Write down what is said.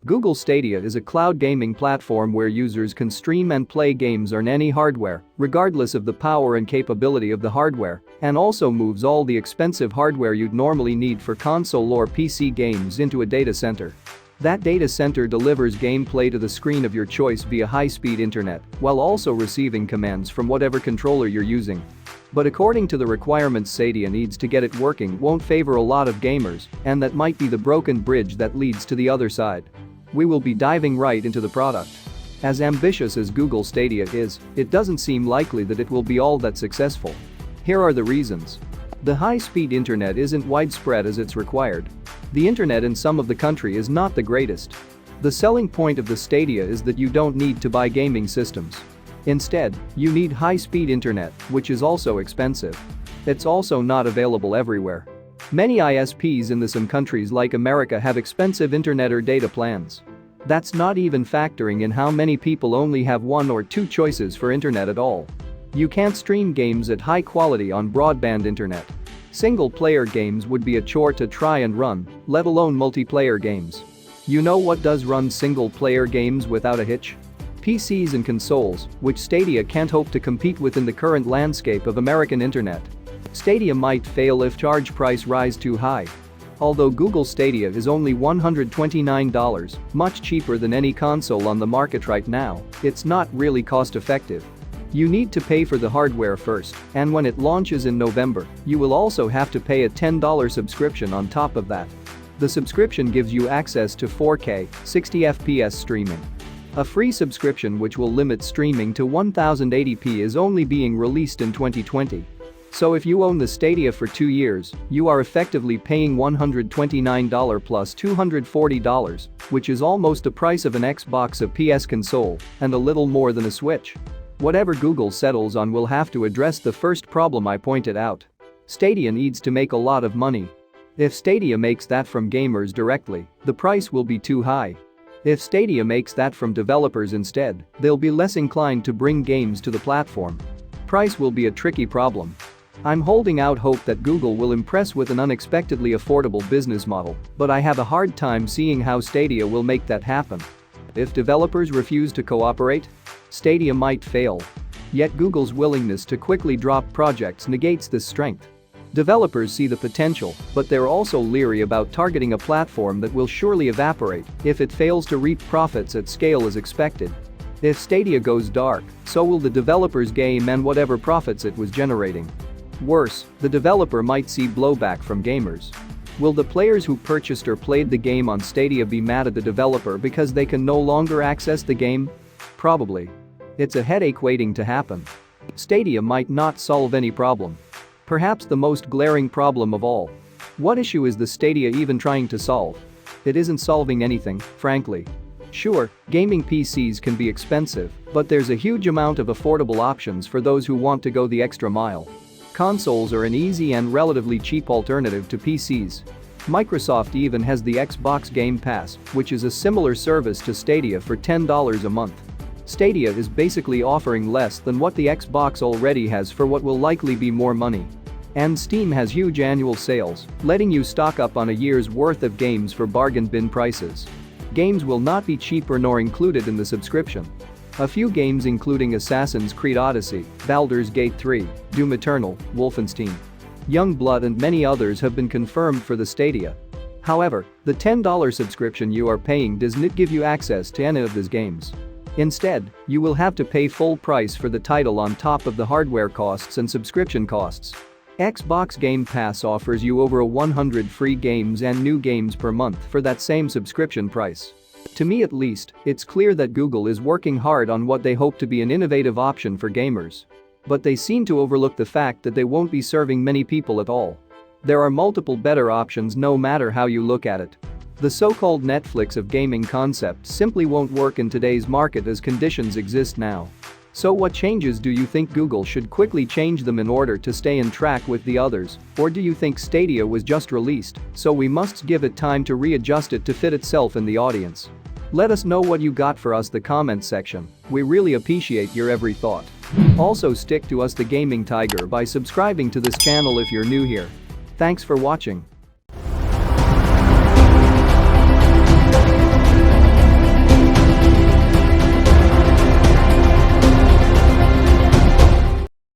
Google Stadia is a cloud gaming platform where users can stream and play games on any hardware, regardless of the power and capability of the hardware, and also moves all the expensive hardware you'd normally need for console or PC games into a data center. That data center delivers gameplay to the screen of your choice via high-speed internet, while also receiving commands from whatever controller you're using. But according to the requirements Stadia needs to get it working won't favor a lot of gamers, and that might be the broken bridge that leads to the other side. We will be diving right into the product. As ambitious as Google Stadia is, it doesn't seem likely that it will be all that successful. Here are the reasons. The high-speed internet isn't widespread as it's required. The internet in some of the country is not the greatest. The selling point of the Stadia is that you don't need to buy gaming systems. Instead, you need high-speed internet, which is also expensive. It's also not available everywhere. Many ISPs in some countries like America have expensive internet or data plans. That's not even factoring in how many people only have one or two choices for internet at all. You can't stream games at high quality on broadband internet. Single-player games would be a chore to try and run, let alone multiplayer games. You know what does run single-player games without a hitch? PCs and consoles, which Stadia can't hope to compete with in the current landscape of American internet. Stadia might fail if charge price rise too high. Although Google Stadia is only $129, much cheaper than any console on the market right now, it's not really cost-effective. You need to pay for the hardware first, and when it launches in November, you will also have to pay a $10 subscription on top of that. The subscription gives you access to 4K, 60 FPS streaming. A free subscription which will limit streaming to 1080p is only being released in 2020. So if you own the Stadia for 2 years, you are effectively paying $129 plus $240, which is almost the price of an Xbox, a PS console, and a little more than a Switch. Whatever Google settles on will have to address the first problem I pointed out. Stadia needs to make a lot of money. If Stadia makes that from gamers directly, the price will be too high. If Stadia makes that from developers instead, they'll be less inclined to bring games to the platform. Price will be a tricky problem. I'm holding out hope that Google will impress with an unexpectedly affordable business model, but I have a hard time seeing how Stadia will make that happen. If developers refuse to cooperate, Stadia might fail. Yet Google's willingness to quickly drop projects negates this strength. Developers see the potential, but they're also leery about targeting a platform that will surely evaporate if it fails to reap profits at scale as expected. If Stadia goes dark, so will the developer's game and whatever profits it was generating. Worse, the developer might see blowback from gamers. Will the players who purchased or played the game on Stadia be mad at the developer because they can no longer access the game? Probably. It's a headache waiting to happen. Stadia might not solve any problem. Perhaps the most glaring problem of all. What issue is the Stadia even trying to solve? It isn't solving anything, frankly. Sure, gaming PCs can be expensive, but there's a huge amount of affordable options for those who want to go the extra mile. Consoles are an easy and relatively cheap alternative to PCs. Microsoft even has the Xbox Game Pass, which is a similar service to Stadia for $10 a month. Stadia is basically offering less than what the Xbox already has for what will likely be more money. And Steam has huge annual sales, letting you stock up on a year's worth of games for bargain bin prices. Games will not be cheaper nor included in the subscription. A few games including Assassin's Creed Odyssey, Baldur's Gate 3, Doom Eternal, Wolfenstein, Youngblood and many others have been confirmed for the Stadia. However, the $10 subscription you are paying does not give you access to any of these games. Instead, you will have to pay full price for the title on top of the hardware costs and subscription costs. Xbox Game Pass offers you over 100 free games and new games per month for that same subscription price. To me at least, it's clear that Google is working hard on what they hope to be an innovative option for gamers. But they seem to overlook the fact that they won't be serving many people at all. There are multiple better options no matter how you look at it. The so-called Netflix of gaming concept simply won't work in today's market as conditions exist now. So what changes do you think Google should quickly change them in order to stay in track with the others, or do you think Stadia was just released, so we must give it time to readjust it to fit itself in the audience? Let us know what you got for us in the comments section. We really appreciate your every thought. Also stick to us the Gaming Tiger by subscribing to this channel if you're new here. Thanks for watching.